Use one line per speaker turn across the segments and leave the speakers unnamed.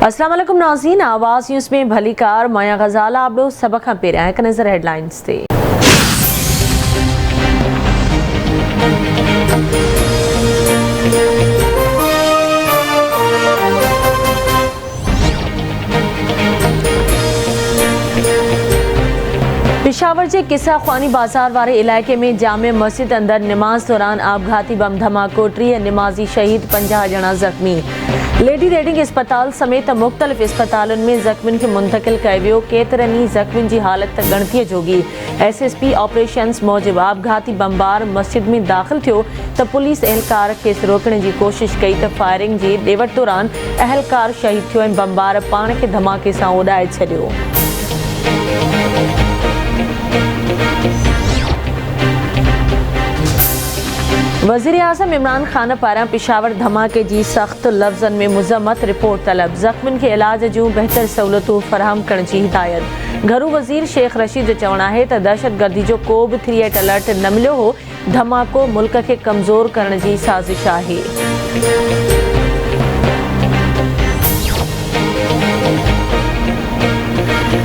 अस्सलाम वालेकुम नाज़रीन, आवाज़ न्यूज़ में भली कार माया गजाला आप लोग सबक पे रहा है। नजर हेडलाइंस थे। पेशावर के किस्सा ख्वानी बाजार वाले इलाके में जामे मस्जिद अंदर नमाज दौरान आपघाती बम धमाको, 3 नमाजी शहीद, 50 जना जख्मी। लेडी रेडिंग अस्पताल समेत मुख्तलिफ अस्पतालों में जख्मिन के मुंतकिल कयो, केतरनी जख्मिन की हालत गणतीअ जोगी। SSP ऑपरेशंस मूजिब आपघाती बमबार मस्जिद में दाखिल थियो तो पुलिस एहलकार के रोकने की कोशिश कई तो फायरिंग की डेवट दौरान एहलकार शहीद थियो ऐं बमबार पान के धमाके से उड़ाए छॾियो। वज़ीर आज़म इमरान खान पारां पेशावर धमाके की सख्त लफ्ज़न में मुज़म्मत, रिपोर्ट तलब। ज़ख्मिन के इलाज जूं बेहतर सहूलतूं फराहम करण की हिदायत। घरू वज़ीर शेख रशीद जो चवण है तो दहशतगर्दी जो को भी 3 अलर्ट न मिलो हो। धमाको मुल्क के कमज़ोर करण की साजिश है।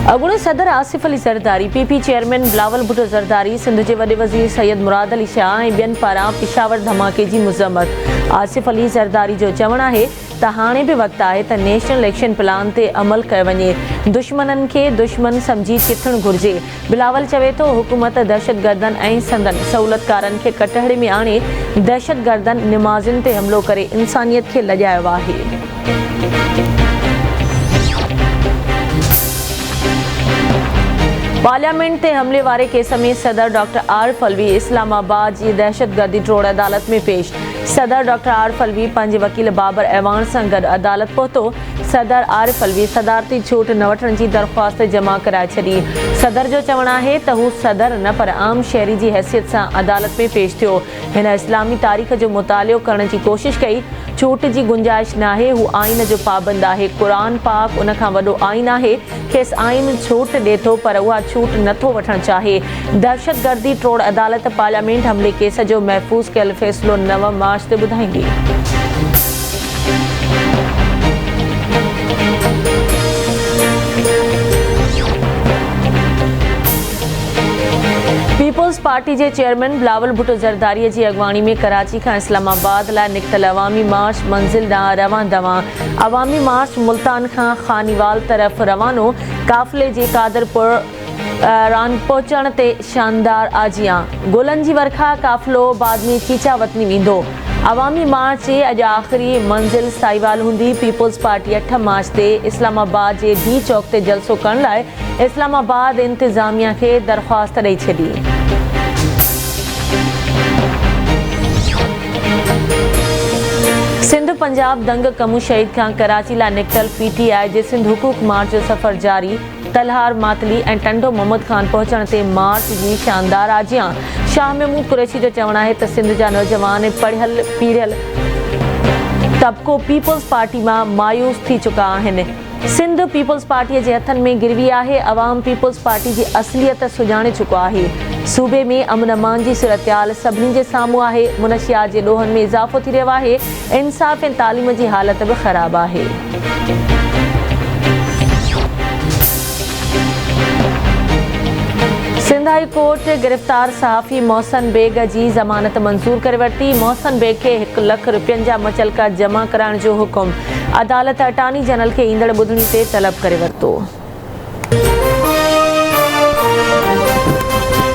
अगुणे सदर आसिफ अली ज़रदारी, PP चेयरमैन बिलावल भुट्टो ज़रदारी, सिंध के वॾे वज़ीर सैयद मुराद अली शाह ऐं ॿियनि पारां पेशावर धमाके की मुज़म्मत। आसिफ अली ज़रदारी जो चवण है तो हाणे भी वक्त है तो नेशनल एक्शन प्लान ते अमल कयो वञे। दुश्मनन के दुश्मन समझी चिथण घुर्जे। बिलावल चवे तो हुकूमत दहशतगर्दन ऐं संदन सहूलतकारन के कटहरे में आणे दहशतगर्दन नमाज़िन ते हमलो करे इंसानियत के लॼायो है। पार्लियामेंट ते हमले वारे केस में सदर डॉक्टर आरिफ अलवी इस्लामाबाद की दहशतगर्दी ट्रोड़ अदालत में पेश। सदर डॉक्टर आरिफ अलवी पंहिंजे वकील बाबर ऐवान सां गॾु अदालत पहुतो। सदर आरिफ अलवी सदारती छूट न वठण की दरख्वास्त जमा कराए छॾी। सदर जो चवण है तो हू सदर न पर आम शहरी की हैसियत से अदालत में पेश थियो। हिन इस्लामी तारीख़ जो मुतालियो करण की कोशिश कई। छूट की गुंजाइश नाहे, हू आइन जो पाबंद है। कुरान पाक उन खां वॾो आइन है। खेस आइन छूट दे तो पर वह छूट नथो वठण चाहे। दहशतगर्दी ट्रोड़ अदालत पार्लियामेंट हमले केस जो महफूज कयल फैसलो 9 मार्च ते ॿुधाईंदी। पीपल्स पार्टी के चेयरमैन बिलावल भुट्टो ज़रदारी की अगवानी में कराची का इस्लामाबाद ला निकतल अवामी मार्च मंजिल ॾांहुं रवां दवां। अवामी मार्च मुल्तान का खानीवाल तरफ रवानो। काफ़िले के कादरपुर रान पहुंचण ते शानदार आजियां। गुलन की वरखा काफ़िलो बाद में चीचा वतनी वेंदो। अवामी मार्च के अज आखिरी मंजिल साईवाल हुंदी। पीपल्स पार्टी 8 मार्च ते इस्लामाबाद के डी चौक ते जलसो करण लाइ इस्लामाबाद इंतजामिया के दरख्वास्त ॾेई छॾी। सिंध पंजाब दंग कमू शहीद खां कराची ला निकतल PTI जे सिंध हुकूक मार्च जो सफ़र जारी। तलहार मातली ऐं टंडो मोहम्मद खान पहुंचण ते मार्च की शानदार आजियां। शाह महमूद कुरैशी जो चवण है तो सिंध जा नौजवान पढ़ियल पीढ़ियल तबको पीपल्स पार्टी में मायूस थी चुका हैं। सिंध पीपल्स पार्टी के हथन में गिरवी है। अवाम पीपल्स पार्टी की असलियत सुञाणे चुको है। सूबे में अमन अमान की सूरतयाल सभी के सामू है। मुनशियात के ॾोहन में इजाफो थी रहा है। इंसाफ ऐं तालीम की हालत भी खराब है। सिंध हाई कोर्ट गिरफ्तार सहाफ़ी मोहसन बेग की ज़मानत मंजूर कर वरती। मोहसन बेग के 1 लाख रुपयन जा मुचलका जमा कराने जो हुक्म अदालत अटार्नी जनरल के ईंदड़ ॿुधणी ते तलब करे वरतो।